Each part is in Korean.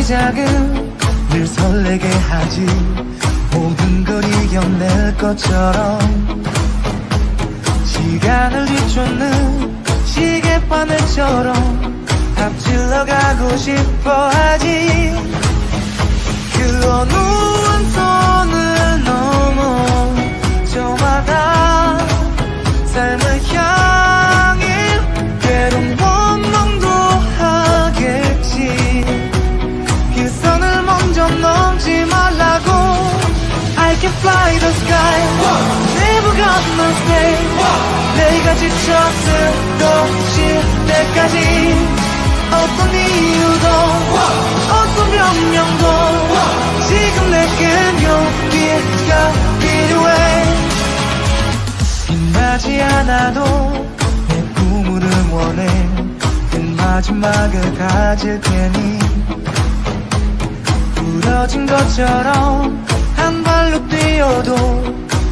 시작은 늘 설레게 하지. 모든 걸 이겨낼 것처럼 시간을 뒤쫓는 시계바늘처럼 앞질러 가고 싶어 하지. 그 어느 한 선을 넘어 저마다 삶을 향해 때론 원망도 하겠지. 그 선을 먼저 넘지 말라고. I can fly the sky, never gonna stay. 내가 지쳐 쓰러질 때까지 어떤 이유도 어떤 변명도 지금 내겐 용기가 필요해. 빛나지 않아도 내 꿈을 응원해. 그 마지막을 가질 테니 부러진 것처럼 한 발로 뛰어도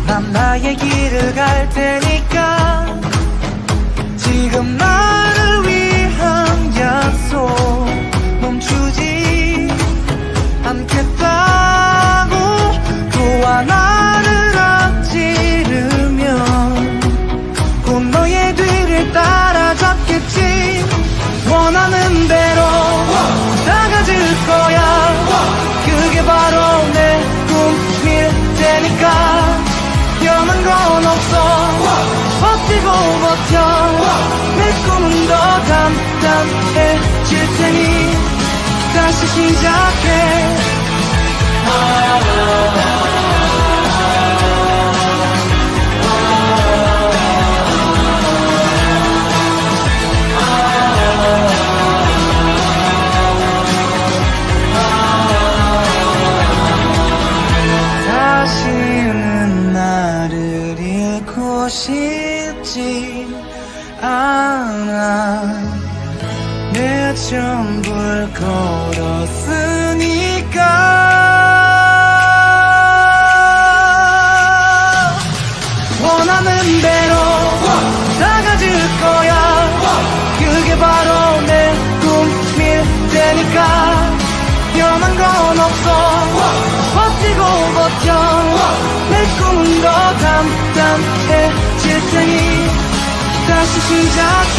난 나의 길을 갈 테니까. 지금 나를 위한 약속 멈추지 않겠다고. 또 하나를 앞지르면 곧 너의 뒤를 따라잡겠지. 원하는 대로 다 가질 거야. 그게 바로 내 꿈일 테니까. 변한 건 없어. 버티고 버텨. 내 꿈은 더 단단해질 테니 다시 시작해. 다시는 나를 잃고 싶지 않아. 내 전부를 걸었으니까. 원하는 대로 다 가질 거야. 그게 바로 내 꿈일 테니까. 변한 건 없어. 버티고 버텨. 내 꿈은 더 단단해질 테니 다시 시작해.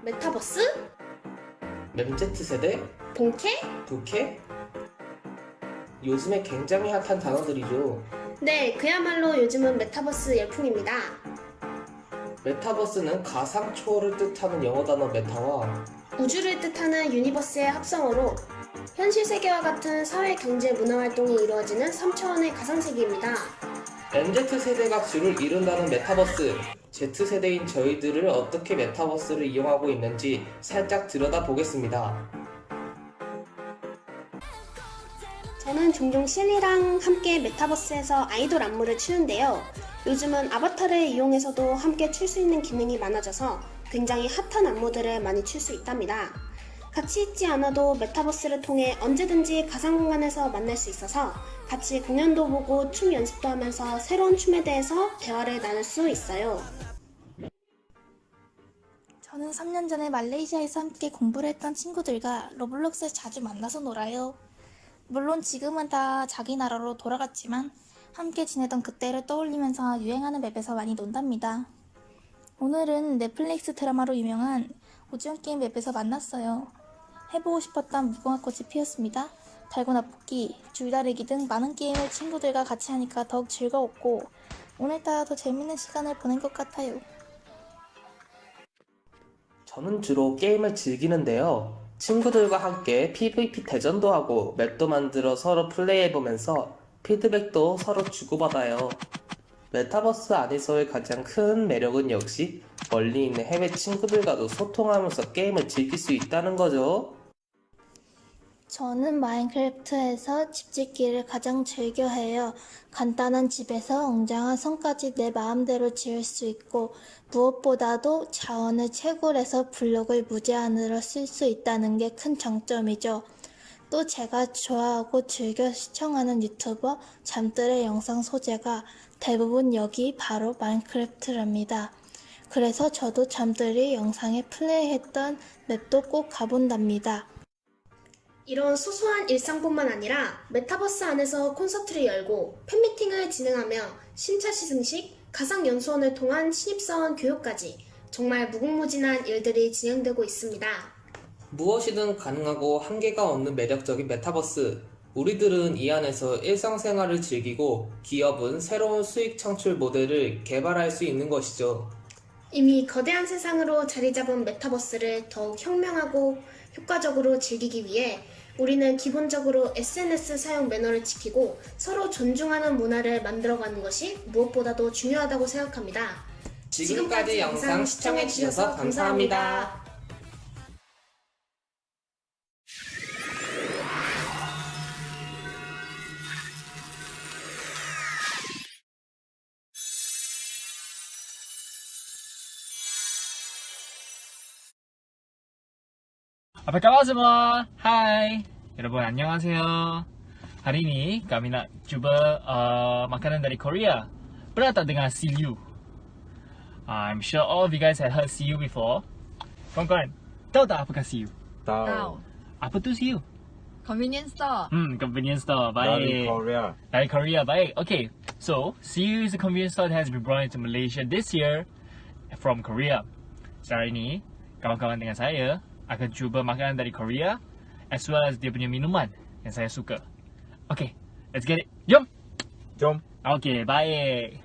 메타버스? MZ세대? 본캐? 부캐? 요즘에 굉장히 핫한 단어들이죠. 네, 그야말로 요즘은 메타버스 열풍입니다. 메타버스는 가상 초월을 뜻하는 영어 단어 메타와 우주를 뜻하는 유니버스의 합성어로 현실 세계와 같은 사회, 경제, 문화 활동이 이루어지는 3차원의 가상세계입니다. MZ세대가 주를 이룬다는 메타버스. Z세대인 저희들을 어떻게 메타버스를 이용하고 있는지 살짝 들여다보겠습니다. 저는 종종 실리랑 함께 메타버스에서 아이돌 안무를 추는데요. 요즘은 아바타를 이용해서도 함께 출 수 있는 기능이 많아져서 굉장히 핫한 안무들을 많이 출 수 있답니다. 같이 있지 않아도 메타버스를 통해 언제든지 가상 공간에서 만날 수 있어서 같이 공연도 보고 춤 연습도 하면서 새로운 춤에 대해서 대화를 나눌 수 있어요. 저는 3년 전에 말레이시아에서 함께 공부를 했던 친구들과 로블록스에 자주 만나서 놀아요. 물론 지금은 다 자기 나라로 돌아갔지만 함께 지내던 그때를 떠올리면서 유행하는 맵에서 많이 논답니다. 오늘은 넷플릭스 드라마로 유명한 오징어 게임 맵에서 만났어요. 해보고 싶었던 무궁화 꽃이 피었습니다. 달고나 뽑기, 줄다리기 등 많은 게임을 친구들과 같이 하니까 더욱 즐거웠고 오늘따라 더 재밌는 시간을 보낸 것 같아요. 저는 주로 게임을 즐기는데요. 친구들과 함께 PVP 대전도 하고 맵도 만들어 서로 플레이해보면서 피드백도 서로 주고받아요. 메타버스 안에서의 가장 큰 매력은 역시 멀리 있는 해외 친구들과도 소통하면서 게임을 즐길 수 있다는 거죠. 저는 마인크래프트에서 집짓기를 가장 즐겨 해요. 간단한 집에서 웅장한 성까지 내 마음대로 지을 수 있고 무엇보다도 자원을 채굴해서 블록을 무제한으로 쓸 수 있다는 게 큰 장점이죠. 또 제가 좋아하고 즐겨 시청하는 유튜버 잠들의 영상 소재가 대부분 여기 바로 마인크래프트랍니다. 그래서 저도 잠들이 영상에 플레이했던 맵도 꼭 가본답니다. 이런 소소한 일상뿐만 아니라 메타버스 안에서 콘서트를 열고 팬미팅을 진행하며 신차 시승식, 가상연수원을 통한 신입사원 교육까지 정말 무궁무진한 일들이 진행되고 있습니다. 무엇이든 가능하고 한계가 없는 매력적인 메타버스. 우리들은 이 안에서 일상생활을 즐기고 기업은 새로운 수익 창출 모델을 개발할 수 있는 것이죠. 이미 거대한 세상으로 자리 잡은 메타버스를 더욱 혁명하고 효과적으로 즐기기 위해 우리는 기본적으로 SNS 사용 매너를 지키고 서로 존중하는 문화를 만들어가는 것이 무엇보다도 중요하다고 생각합니다. 지금까지 영상 시청해주셔서 감사합니다. Apa khabar semua? Hai, 여러분 안녕하세요. Hari ini kami nak cuba makanan dari Korea. Pernah tak dengar CU? I'm sure all of you guys have heard CU before. Kawan-kawan, tahu tak apakah CU? Tahu. Apa tu CU? Convenience store. Convenience store. Dari Baik. Korea. Dari Korea, baik. Okay, so CU is a convenience store that has been brought into Malaysia this year from Korea. So hari ini, kawan-kawan dengan saya akan cuba makanan dari Korea as well as dia punya minuman yang saya suka. Okay, let's get it. Jom! Jom. Okay, baik.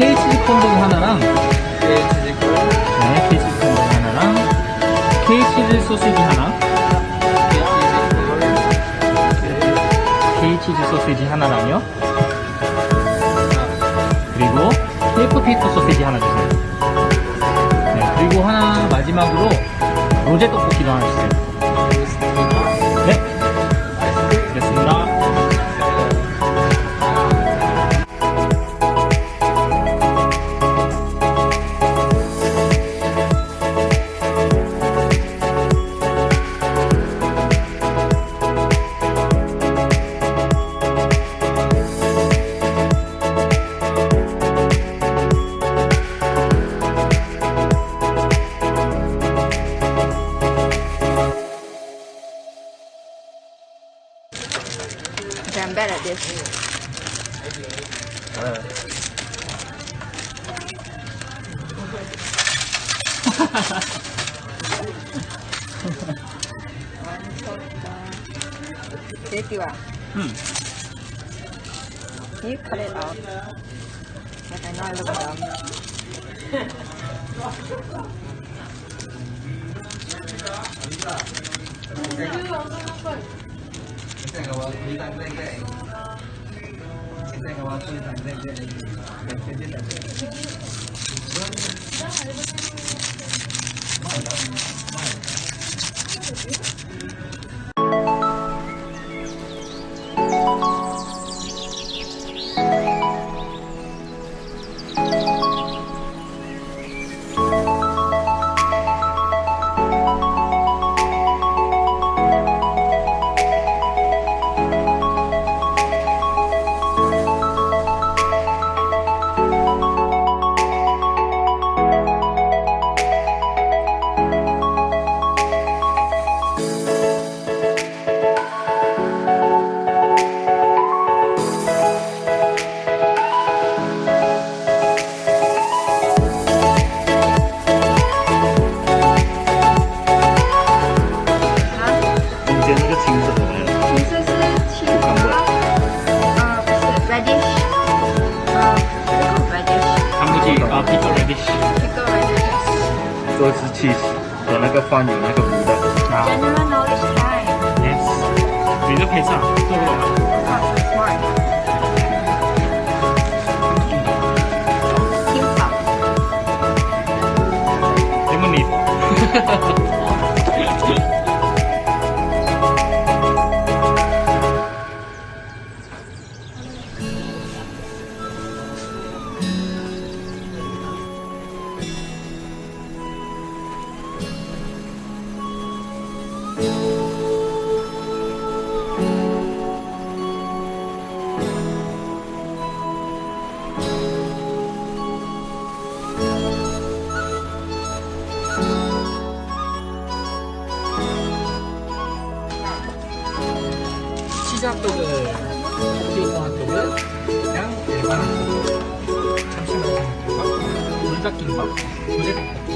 케이치즈 콘돔 하나랑 케이치즈 콘돔 하나랑 케이치즈 소시지 하나 케이치즈 치즈 소시지 하나랑요. 그리고 쉐이포테이토 소시지 하나 주세요. 네, 그리고 하나 마지막으로 로제 떡볶이도 하나 주세요. 네, 됐습니다. Okay, I'm bad at this. Tasty wow. Can you cut it out? Like I know I look dumb. pickle radish， Pickle radish. 多吃 cheese 的那个饭有那个糊的。啊 General knowledge time. ，yes，你就配上对不对？ Oh, so smart. Kimbap. lemonade。치즈 핫도그, 포테이토 핫도그, 그냥 일반 핫도그, 참치마요네즈 불닭김밥, 부재 떡볶이.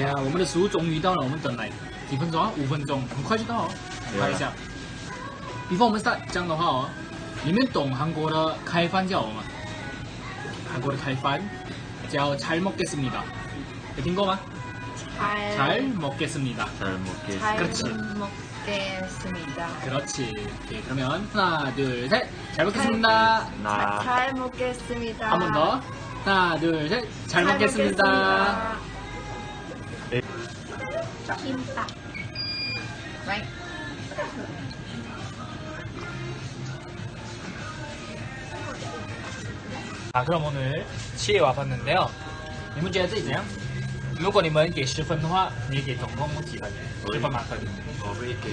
呀，我们的食物终于到了，我们等来几分钟啊？5分钟，很快就到哦。看一下，before 我们 start 这样的话哦，你们懂韩国的开饭叫什么吗？韩国的开饭叫잘 먹겠습니다，有听过吗？ 잘 먹겠습니다. 그렇지. 먹겠습니다. 그렇지. 오케이, 그러면 하나, 둘, 셋. 잘 먹겠습니다. 잘 먹겠습니다. 한 번 더. 하나, 둘, 셋. 잘 먹겠습니다. 김밥. Right. 자, 그럼 오늘 치에 와봤는데요. 你们觉得自己怎样？如果你们给10分的话，你给总共几分？10分满分。我会给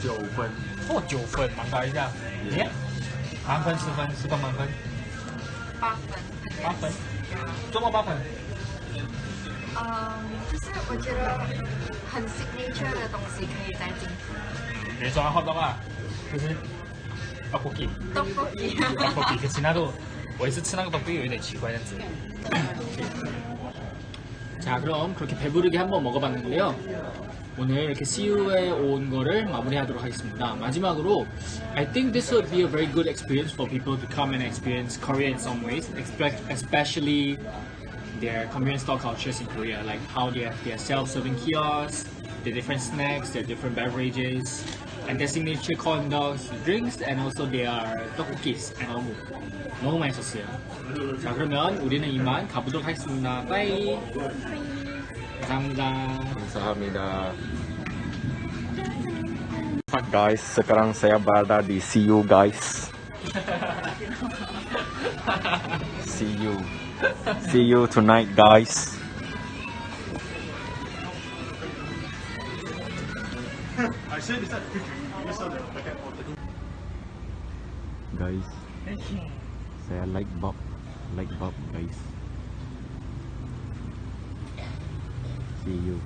9分。哦，9分，蛮高一下。你看，满分10分，10分满分。 8分。 8分。怎么8分？就是我觉得很 signature 的东西可以再进步。比如说hot dog啊，就是떡볶이。 떡볶이。 떡볶이。可其他都，我也是吃那个떡볶이有一点奇怪这样子。 자, 그럼 그렇게 배부르게 한번 먹어봤는데요. 오늘 이렇게 CU에 온 거를 마무리하도록 하겠습니다. 마지막으로 I think this would be a very good experience for people to come and experience Korea in some ways, especially their convenience store cultures in Korea, like how they have their self-serving kiosks, the different snacks, their different beverages, and their signature corn dogs, drinks, and also their tteokbokkis and 어묵. 너무 맛있었어요. 자, 그러면 우리는 이만 가보도록 하겠습니다. 빠이. 감사합니다. 감사합니다. Guys, sekarang saya berada di See You guys. See you. See you tonight guys. Guys, saya like Bob guys. See you.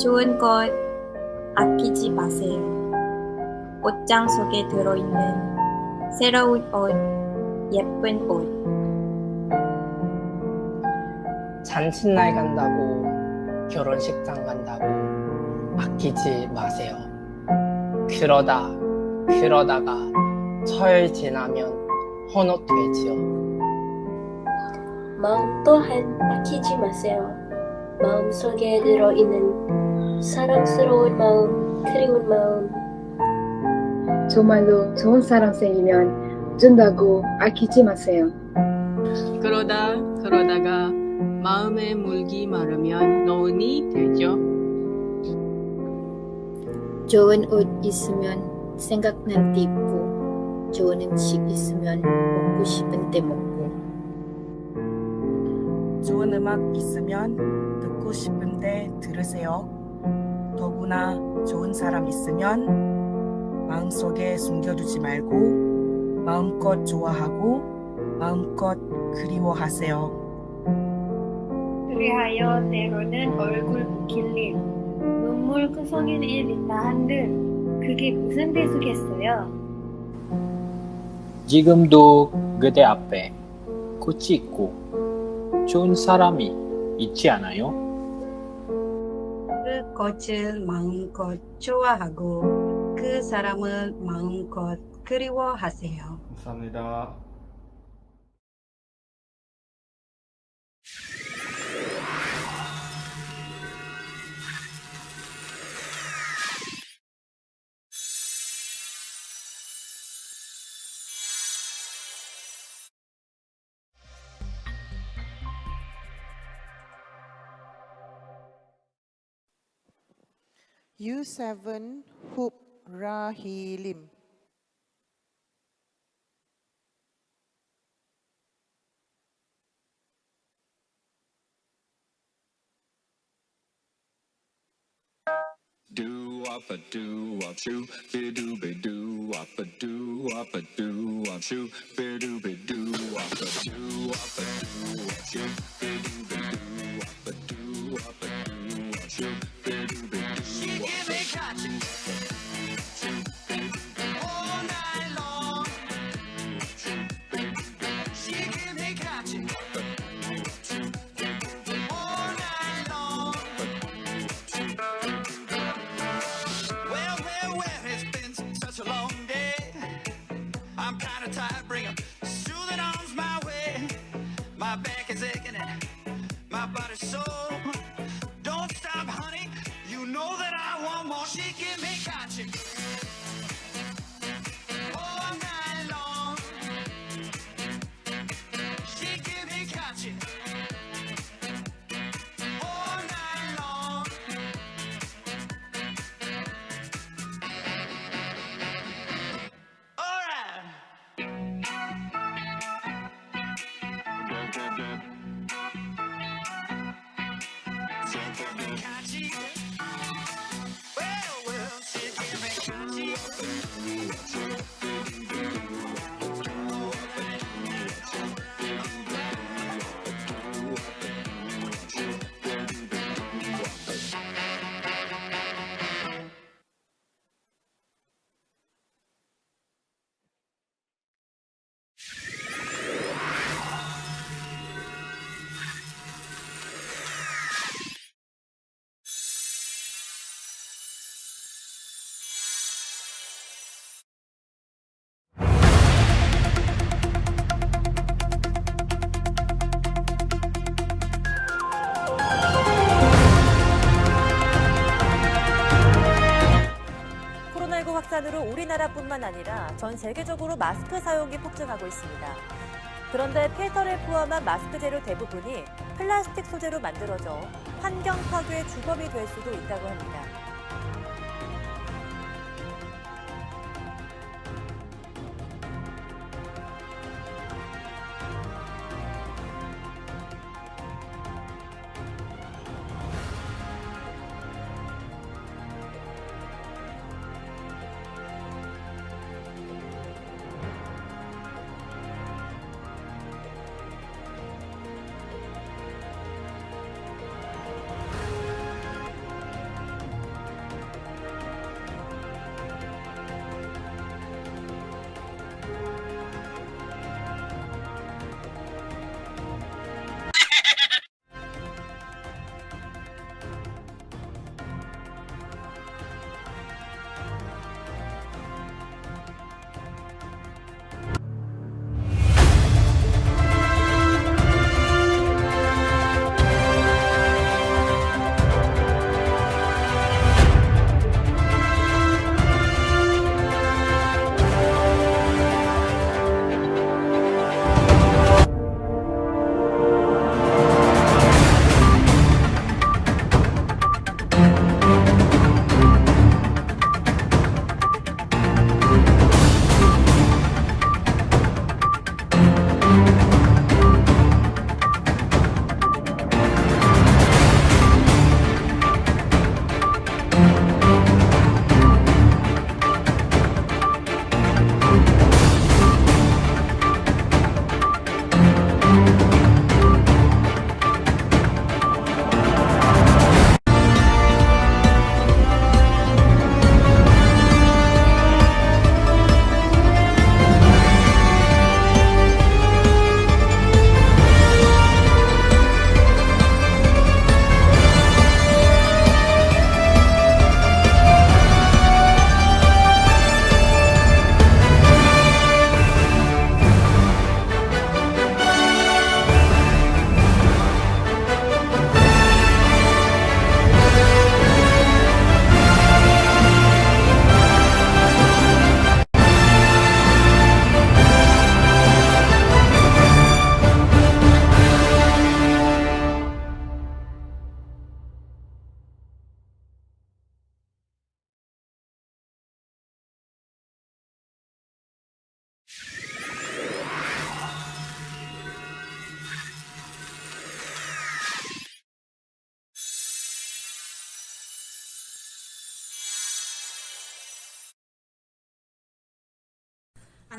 좋은 것 아끼지 마세요. 옷장 속에 들어있는 새로운 옷, 예쁜 옷. 잔칫날 간다고, 결혼식장 간다고 아끼지 마세요. 그러다가 철 지나면 헌옷되지요. 마음 또한 아끼지 마세요. 마음속에 들어있는 사랑스러운 마음, 그리운 마음. 정말로 좋은 사람 생기면 준다고 아끼지 마세요. 그러다가 마음에 물기 마르면 노인이 되죠. 좋은 옷 있으면 생각난 데 입고, 좋은 음식 있으면 먹고 싶은 때 먹고, 좋은 음악 있으면 듣고 싶은 때 들으세요. 더구나 좋은 사람 있으면 마음속에 숨겨두지 말고 마음껏 좋아하고 마음껏 그리워하세요. 그리하여 때로는 얼굴 붉힐 일, 눈물 구성일 일 있다 한들 그게 무슨 대수겠어요? 지금도 그대 앞에 꽃이 있고 좋은 사람이 있지 않아요? 그 꽃을 마음껏 좋아하고 그 사람을 마음껏 그리워하세요. 감사합니다. U7 Hub Rahilim. Do up a do up shoo, be do be do up a do up a do up shoo, be do be do up a do up a do up shoo, be do be do up a do up a do up shoo, be do be do. She give me catching all night long. She give me catching all night long. Well, it's been such a long day. I'm kinda tired, bring 'em soothing arms my way. My back is aching and my body's sore. Don't stop, honey, you know that I want more. She give me catching all night long. She give me catching all night long. All right. Catchy. Well, she give me catchy. 코로나19 확산으로 우리나라뿐만 아니라 전 세계적으로 마스크 사용이 폭증하고 있습니다. 그런데 필터를 포함한 마스크 재료 대부분이 플라스틱 소재로 만들어져 환경 파괴의 주범이 될 수도 있다고 합니다.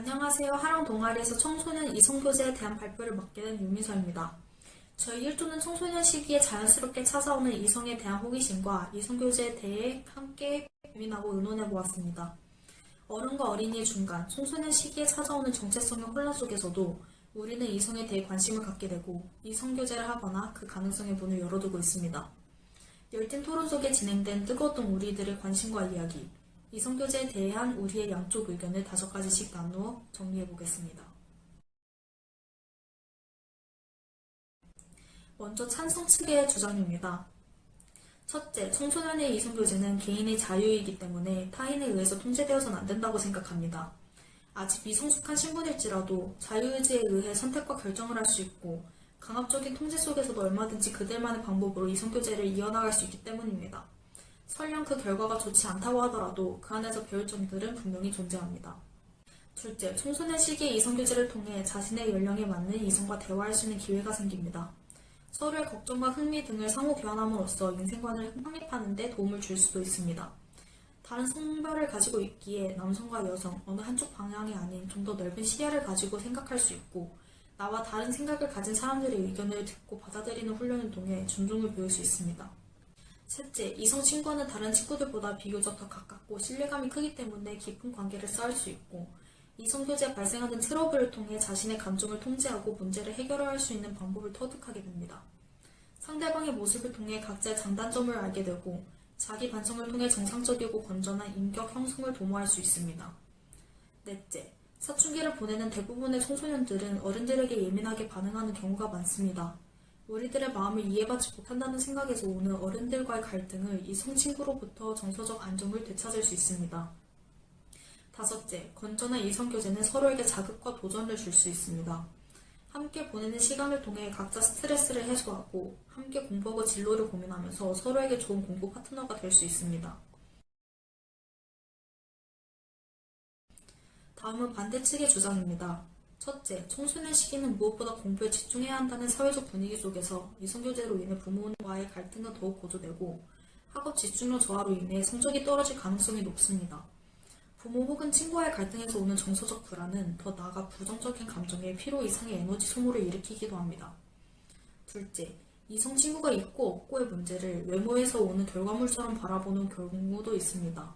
안녕하세요. 하랑 동아리에서 청소년 이성교제에 대한 발표를 맡게 된 유미서입니다. 저희 1조는 청소년 시기에 자연스럽게 찾아오는 이성에 대한 호기심과 이성교제에 대해 함께 고민하고 의논해 보았습니다. 어른과 어린이의 중간, 청소년 시기에 찾아오는 정체성의 혼란 속에서도 우리는 이성에 대해 관심을 갖게 되고 이성교제를 하거나 그 가능성의 문을 열어두고 있습니다. 열띤 토론 속에 진행된 뜨거웠던 우리들의 관심과 이야기, 이성교제에 대한 우리의 양쪽 의견을 5가지씩 나누어 정리해 보겠습니다. 먼저 찬성 측의 주장입니다. 첫째, 청소년의 이성교제는 개인의 자유이기 때문에 타인에 의해서 통제되어서는 안 된다고 생각합니다. 아직 미성숙한 신분일지라도 자유의지에 의해 선택과 결정을 할 수 있고 강압적인 통제 속에서도 얼마든지 그들만의 방법으로 이성교제를 이어나갈 수 있기 때문입니다. 설령 그 결과가 좋지 않다고 하더라도 그 안에서 배울 점들은 분명히 존재합니다. 둘째, 청소년 시기의 이성교제를 통해 자신의 연령에 맞는 이성과 대화할 수 있는 기회가 생깁니다. 서로의 걱정과 흥미 등을 상호 교환함으로써 인생관을 확립하는 데 도움을 줄 수도 있습니다. 다른 성별을 가지고 있기에 남성과 여성, 어느 한쪽 방향이 아닌 좀 더 넓은 시야를 가지고 생각할 수 있고 나와 다른 생각을 가진 사람들의 의견을 듣고 받아들이는 훈련을 통해 존중을 배울 수 있습니다. 셋째, 이성 친구는 다른 친구들보다 비교적 더 가깝고 신뢰감이 크기 때문에 깊은 관계를 쌓을 수 있고 이성교제에 발생하는 트러블을 통해 자신의 감정을 통제하고 문제를 해결할 수 있는 방법을 터득하게 됩니다. 상대방의 모습을 통해 각자의 장단점을 알게 되고 자기 반성을 통해 정상적이고 건전한 인격 형성을 도모할 수 있습니다. 넷째, 사춘기를 보내는 대부분의 청소년들은 어른들에게 예민하게 반응하는 경우가 많습니다. 우리들의 마음을 이해받지 못한다는 생각에서 오는 어른들과의 갈등을 이성 친구로부터 정서적 안정을 되찾을 수 있습니다. 다섯째, 건전한 이성교제는 서로에게 자극과 도전을 줄 수 있습니다. 함께 보내는 시간을 통해 각자 스트레스를 해소하고 함께 공부하고 진로를 고민하면서 서로에게 좋은 공부 파트너가 될 수 있습니다. 다음은 반대측의 주장입니다. 첫째, 청소년 시기는 무엇보다 공부에 집중해야 한다는 사회적 분위기 속에서 이성교제로 인해 부모와의 갈등은 더욱 고조되고 학업 집중력 저하로 인해 성적이 떨어질 가능성이 높습니다. 부모 혹은 친구와의 갈등에서 오는 정서적 불안은 더 나아가 부정적인 감정에 피로 이상의 에너지 소모를 일으키기도 합니다. 둘째, 이성 친구가 있고 없고의 문제를 외모에서 오는 결과물처럼 바라보는 경우도 있습니다.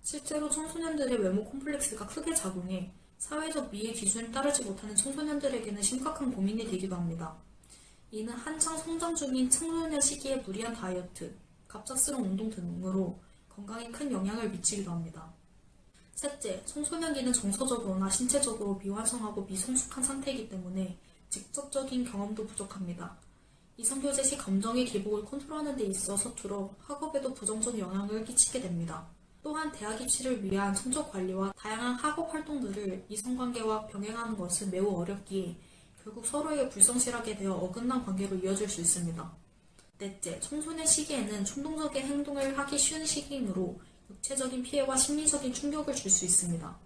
실제로 청소년들의 외모 콤플렉스가 크게 작용해 사회적 미의 기준을 따르지 못하는 청소년들에게는 심각한 고민이 되기도 합니다. 이는 한창 성장 중인 청소년 시기의 무리한 다이어트, 갑작스러운 운동 등으로 건강에 큰 영향을 미치기도 합니다. 셋째, 청소년기는 정서적으로나 신체적으로 미완성하고 미성숙한 상태이기 때문에 직접적인 경험도 부족합니다. 이성교제 시 감정의 기복을 컨트롤하는 데 있어 서툴어 학업에도 부정적 영향을 끼치게 됩니다. 또한 대학 입시를 위한 성적 관리와 다양한 학업 활동들을 이성관계와 병행하는 것은 매우 어렵기에 결국 서로에게 불성실하게 되어 어긋난 관계로 이어질 수 있습니다. 넷째, 청소년 시기에는 충동적인 행동을 하기 쉬운 시기이므로 육체적인 피해와 심리적인 충격을 줄 수 있습니다.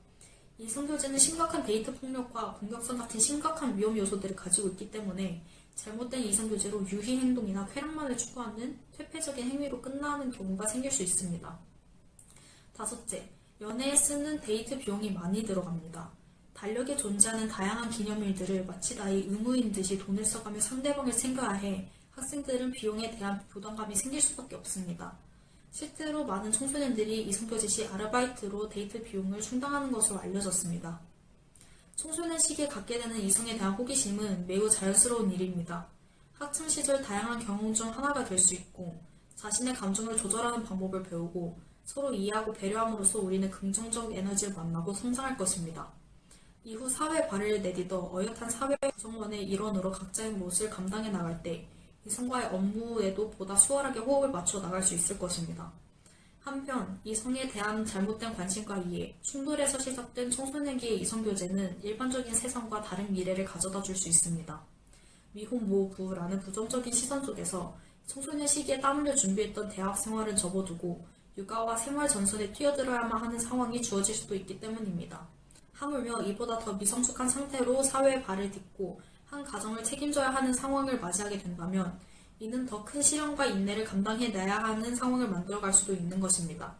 이성교제는 심각한 데이트 폭력과 공격성 같은 심각한 위험 요소들을 가지고 있기 때문에 잘못된 이성교제로 유희 행동이나 쾌락만을 추구하는 퇴폐적인 행위로 끝나는 경우가 생길 수 있습니다. 다섯째, 연애에 쓰는 데이트 비용이 많이 들어갑니다. 달력에 존재하는 다양한 기념일들을 마치 나의 의무인 듯이 돈을 써가며 상대방을 생각해 학생들은 비용에 대한 부담감이 생길 수밖에 없습니다. 실제로 많은 청소년들이 이성교제 시 아르바이트로 데이트 비용을 충당하는 것으로 알려졌습니다. 청소년 시기에 갖게 되는 이성에 대한 호기심은 매우 자연스러운 일입니다. 학창시절 다양한 경험 중 하나가 될 수 있고 자신의 감정을 조절하는 방법을 배우고 서로 이해하고 배려함으로써 우리는 긍정적 에너지를 만나고 성장할 것입니다. 이후 사회에 발을 내딛어 어엿한 사회 구성원의 일원으로 각자의 몫을 감당해 나갈 때 이성과의 업무에도 보다 수월하게 호흡을 맞춰 나갈 수 있을 것입니다. 한편 이성에 대한 잘못된 관심과 이해, 충돌에서 시작된 청소년기의 이성교제는 일반적인 세상과 다른 미래를 가져다 줄 수 있습니다. 미혼모부라는 부정적인 시선 속에서 청소년 시기에 땀 흘려 준비했던 대학 생활은 접어두고 육아와 생활 전선에 뛰어들어야만 하는 상황이 주어질 수도 있기 때문입니다. 하물며 이보다 더 미성숙한 상태로 사회에 발을 딛고 한 가정을 책임져야 하는 상황을 맞이하게 된다면 이는 더 큰 시련과 인내를 감당해내야 하는 상황을 만들어갈 수도 있는 것입니다.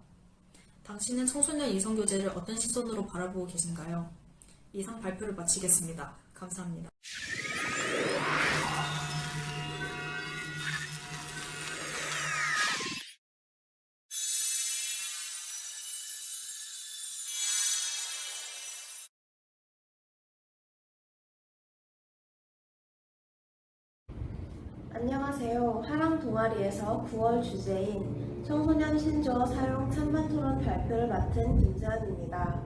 당신은 청소년 이성교제를 어떤 시선으로 바라보고 계신가요? 이상 발표를 마치겠습니다. 감사합니다. 안녕하세요. 하랑 동아리에서 9월 주제인 청소년 신조어 사용 찬반 토론 발표를 맡은 김재환입니다.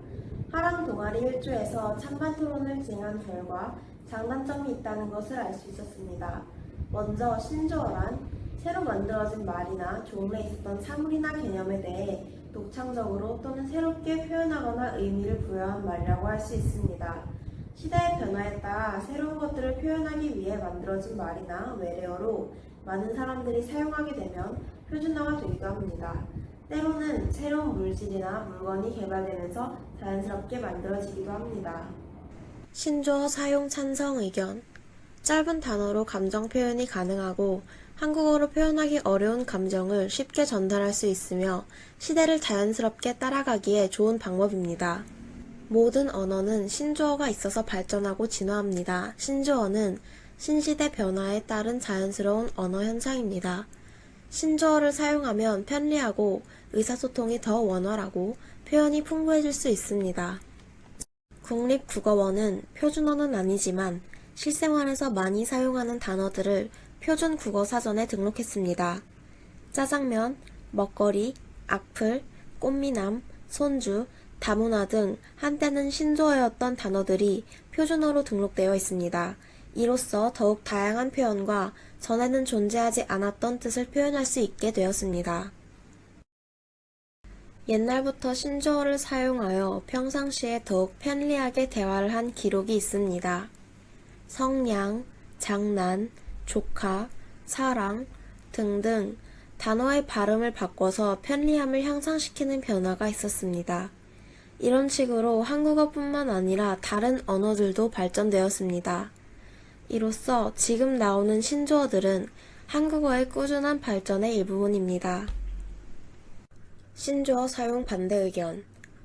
하랑 동아리 1조에서 찬반 토론을 진행한 결과 장단점이 있다는 것을 알 수 있었습니다. 먼저 신조어란 새로 만들어진 말이나 종래에 있었던 사물이나 개념에 대해 독창적으로 또는 새롭게 표현하거나 의미를 부여한 말이라고 할 수 있습니다. 시대의 변화에 따라 새로운 것들을 표현하기 위해 만들어진 말이나 외래어로 많은 사람들이 사용하게 되면 표준어가 되기도 합니다. 때로는 새로운 물질이나 물건이 개발되면서 자연스럽게 만들어지기도 합니다. 신조어 사용 찬성 의견. 짧은 단어로 감정 표현이 가능하고 한국어로 표현하기 어려운 감정을 쉽게 전달할 수 있으며 시대를 자연스럽게 따라가기에 좋은 방법입니다. 모든 언어는 신조어가 있어서 발전하고 진화합니다. 신조어는 신시대 변화에 따른 자연스러운 언어 현상입니다. 신조어를 사용하면 편리하고 의사소통이 더 원활하고 표현이 풍부해질 수 있습니다. 국립국어원은 표준어는 아니지만 실생활에서 많이 사용하는 단어들을 표준 국어사전에 등록했습니다. 짜장면, 먹거리, 악플, 꽃미남, 손주, 다문화 등 한때는 신조어였던 단어들이 표준어로 등록되어 있습니다. 이로써 더욱 다양한 표현과 전에는 존재하지 않았던 뜻을 표현할 수 있게 되었습니다. 옛날부터 신조어를 사용하여 평상시에 더욱 편리하게 대화를 한 기록이 있습니다. 성냥, 장난, 조카, 사랑 등등 단어의 발음을 바꿔서 편리함을 향상시키는 변화가 있었습니다. 이런 식으로 한국어뿐만 아니라 다른 언어들도 발전되었습니다. 이로써 지금 나오는 신조어들은 한국어의 꾸준한 발전의 일부분입니다. 신조어 사용 반대 의견.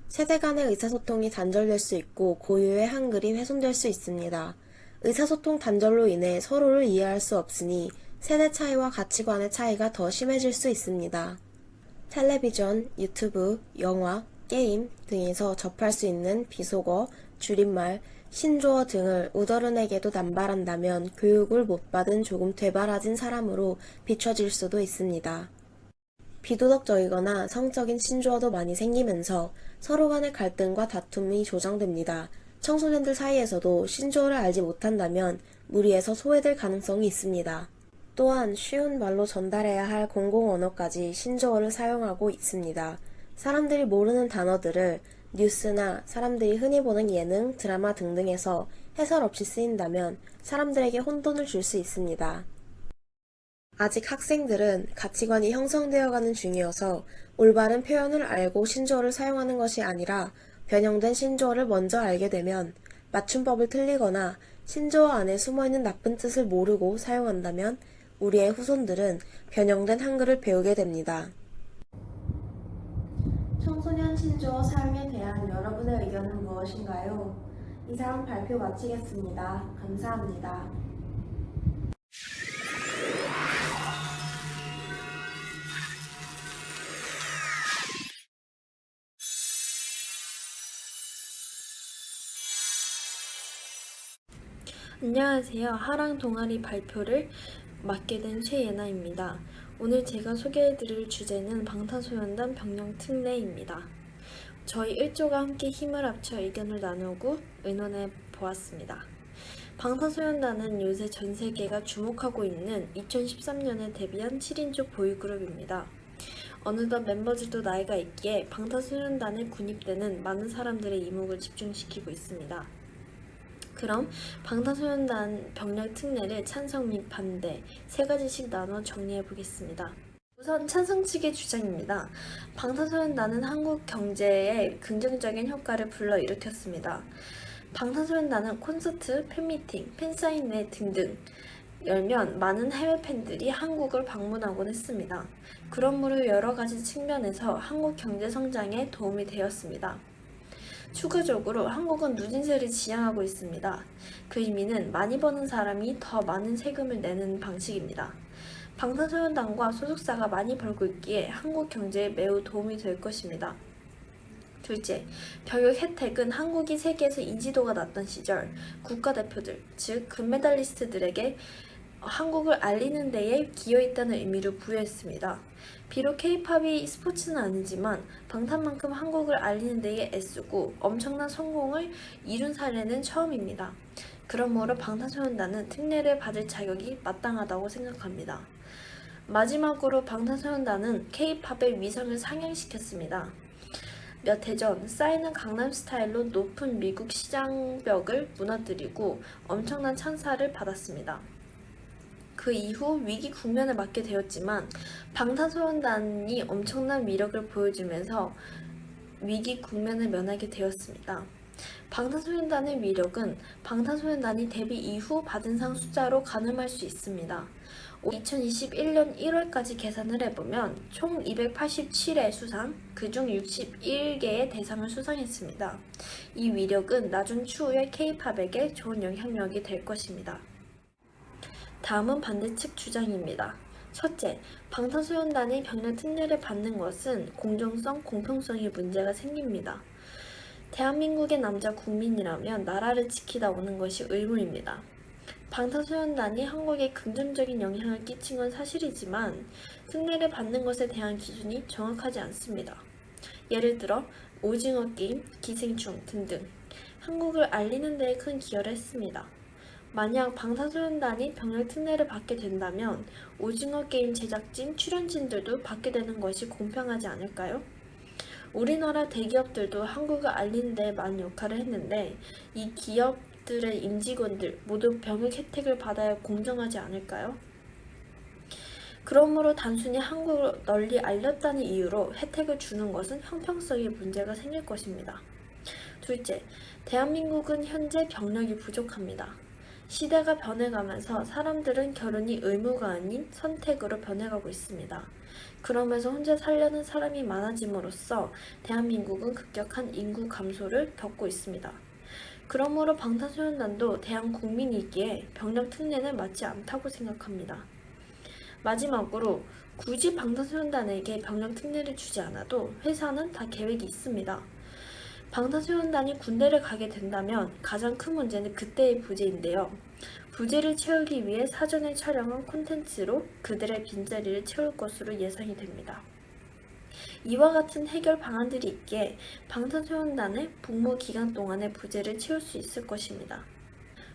세대 간의 의사소통이 단절될 수 있고 고유의 한글이 훼손될 수 있습니다. 의사소통 단절로 인해 서로를 이해할 수 없으니 세대 차이와 가치관의 차이가 더 심해질 수 있습니다. 텔레비전, 유튜브, 영화, 게임 등에서 접할 수 있는 비속어, 줄임말, 신조어 등을 우더른에게도 남발한다면 교육을 못 받은 조금 되바라진 사람으로 비춰질 수도 있습니다. 비도덕적이거나 성적인 신조어도 많이 생기면서 서로 간의 갈등과 다툼이 조장됩니다. 청소년들 사이에서도 신조어를 알지 못한다면 무리해서 소외될 가능성이 있습니다. 또한 쉬운 말로 전달해야 할 공공언어까지 신조어를 사용하고 있습니다. 사람들이 모르는 단어들을 뉴스나 사람들이 흔히 보는 예능, 드라마 등등에서 해설 없이 쓰인다면 사람들에게 혼돈을 줄 수 있습니다. 아직 학생들은 가치관이 형성되어가는 중이어서 올바른 표현을 알고 신조어를 사용하는 것이 아니라 변형된 신조어를 먼저 알게 되면 맞춤법을 틀리거나 신조어 안에 숨어있는 나쁜 뜻을 모르고 사용한다면 우리의 후손들은 변형된 한글을 배우게 됩니다. 청소년 신조어 사용에 대한 여러분의 의견은 무엇인가요? 이상 발표 마치겠습니다. 감사합니다. 안녕하세요. 하랑 동아리 발표를 맡게 된 최예나입니다. 오늘 제가 소개해드릴 주제는 방탄소년단 병영 특례입니다. 저희 1조가 함께 힘을 합쳐 의견을 나누고 의논해 보았습니다. 방탄소년단은 요새 전 세계가 주목하고 있는 2013년에 데뷔한 7인조 보이그룹입니다. 어느덧 멤버들도 나이가 있기에 방탄소년단에 군입되는 많은 사람들의 이목을 집중시키고 있습니다. 그럼 방탄소년단 병력 특례를 찬성 및 반대 세 가지씩 나눠 정리해 보겠습니다. 우선 찬성 측의 주장입니다. 방탄소년단은 한국 경제에 긍정적인 효과를 불러일으켰습니다. 방탄소년단은 콘서트, 팬미팅, 팬사인회 등등 열면 많은 해외 팬들이 한국을 방문하곤 했습니다. 그러므로 여러 가지 측면에서 한국 경제 성장에 도움이 되었습니다. 추가적으로 한국은 누진세를 지향하고 있습니다. 그 의미는 많이 버는 사람이 더 많은 세금을 내는 방식입니다. 방탄소년단과 소속사가 많이 벌고 있기에 한국 경제에 매우 도움이 될 것입니다. 둘째, 병역 혜택은 한국이 세계에서 인지도가 낮던 시절 국가대표들, 즉 금메달리스트들에게 한국을 알리는 데에 기여했다는 의미를 부여했습니다. 비록 K-팝이 스포츠는 아니지만 방탄만큼 한국을 알리는 데에 애쓰고 엄청난 성공을 이룬 사례는 처음입니다. 그러므로 방탄소년단은 특례를 받을 자격이 마땅하다고 생각합니다. 마지막으로 방탄소년단은 K-팝의 위상을 상향시켰습니다. 몇 해 전 싸이는 강남스타일로 높은 미국 시장벽을 무너뜨리고 엄청난 찬사를 받았습니다. 그 이후 위기 국면을 맞게 되었지만 방탄소년단이 엄청난 위력을 보여주면서 위기 국면을 면하게 되었습니다. 방탄소년단의 위력은 방탄소년단이 데뷔 이후 받은 상 숫자로 가늠할 수 있습니다. 2021년 1월까지 계산을 해보면 총 287회 수상, 그중 61개의 대상을 수상했습니다. 이 위력은 나중 추후에 K-팝에게 좋은 영향력이 될 것입니다. 다음은 반대측 주장입니다. 첫째, 방탄소년단이 병역 특례를 받는 것은 공정성, 공평성에 문제가 생깁니다. 대한민국의 남자 국민이라면 나라를 지키다 오는 것이 의무입니다. 방탄소년단이 한국에 긍정적인 영향을 끼친 건 사실이지만 특례를 받는 것에 대한 기준이 정확하지 않습니다. 예를 들어 오징어 게임, 기생충 등등 한국을 알리는 데에 큰 기여를 했습니다. 만약 방탄소년단이 병역 특례를 받게 된다면 오징어 게임 제작진, 출연진들도 받게 되는 것이 공평하지 않을까요? 우리나라 대기업들도 한국을 알리는 데 많은 역할을 했는데 이 기업들의 임직원들 모두 병역 혜택을 받아야 공정하지 않을까요? 그러므로 단순히 한국을 널리 알렸다는 이유로 혜택을 주는 것은 형평성에 문제가 생길 것입니다. 둘째, 대한민국은 현재 병력이 부족합니다. 시대가 변해가면서 사람들은 결혼이 의무가 아닌 선택으로 변해가고 있습니다. 그러면서 혼자 살려는 사람이 많아짐으로써 대한민국은 급격한 인구 감소를 겪고 있습니다. 그러므로 방탄소년단도 대한 국민이기에 병역 특례는 맞지 않다고 생각합니다. 마지막으로 굳이 방탄소년단에게 병역 특례를 주지 않아도 회사는 다 계획이 있습니다. 방탄소년단이 군대를 가게 된다면 가장 큰 문제는 그때의 부재인데요. 부재를 채우기 위해 사전에 촬영한 콘텐츠로 그들의 빈자리를 채울 것으로 예상이 됩니다. 이와 같은 해결 방안들이 있기에 방탄소년단의 복무 기간 동안의 부재를 채울 수 있을 것입니다.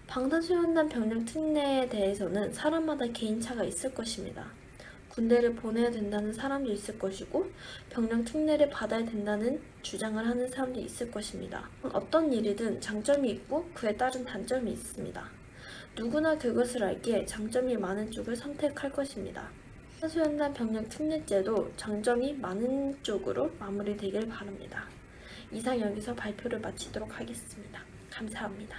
방탄소년단 병역 특례에 대해서는 사람마다 개인차가 있을 것입니다. 군대를 보내야 된다는 사람도 있을 것이고 병역 특례를 받아야 된다는 주장을 하는 사람도 있을 것입니다. 어떤 일이든 장점이 있고 그에 따른 단점이 있습니다. 누구나 그것을 알기에 장점이 많은 쪽을 선택할 것입니다. 방탄소년단 병역 특례제도 장점이 많은 쪽으로 마무리되길 바랍니다. 이상 여기서 발표를 마치도록 하겠습니다. 감사합니다.